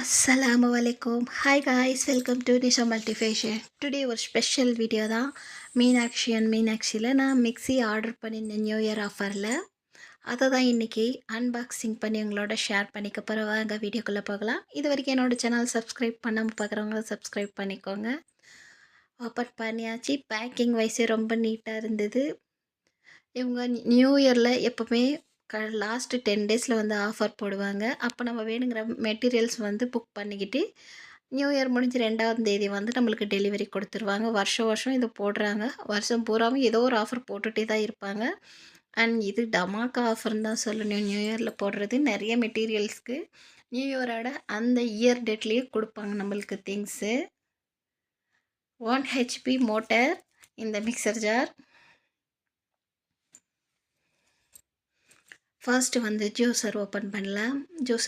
Assalamualaikum. Hi guys, welcome to Nisha Multifashion. Today ஒரு special video தான். மீனாட்சியில் நான் mixie order பண்ணியிருந்தேன் நியூ இயர் ஆஃபரில். அதை தான் இன்றைக்கி அன்பாக்சிங் பண்ணி உங்களோட ஷேர் பண்ணிக்க போகிறேன். வாங்க வீடியோக்குள்ளே போகலாம். இது வரைக்கும் என்னோடய சேனல் சப்ஸ்கிரைப் பண்ணாமல் பார்க்குறவங்க சப்ஸ்கிரைப் பண்ணிக்கோங்க. ஓப்பன் பண்ணியாச்சு. பேக்கிங் வைஸே ரொம்ப நீட்டாக இருந்தது. இவங்க நியூ இயரில் எப்போவுமே லாஸ்ட்டு 10 டேஸில் வந்து ஆஃபர் போடுவாங்க. அப்போ நம்ம வேணுங்கிற மெட்டீரியல்ஸ் வந்து புக் பண்ணிக்கிட்டு நியூ இயர் முடிஞ்சு 2ஆம் தேதி வந்து நம்மளுக்கு டெலிவரி கொடுத்துருவாங்க. வருஷம் வருஷம் இது போடுறாங்க. வருஷம் பூராவும் ஏதோ ஒரு ஆஃபர் போட்டுகிட்டே தான் இருப்பாங்க. அண்ட் இது டமாக்கா ஆஃபர்னு தான் சொல்லணும். நியூ இயரில் போடுறது நிறைய மெட்டீரியல்ஸ்க்கு நியூ இயரோட அந்த இயர் டேட்லேயே கொடுப்பாங்க நம்மளுக்கு திங்ஸு. 1 ஹெச்பி மோட்டர் இந்த மிக்சர் ஜார். ஃபர்ஸ்ட்டு வந்து ஜூஸர் ஓப்பன் பண்ணலாம்.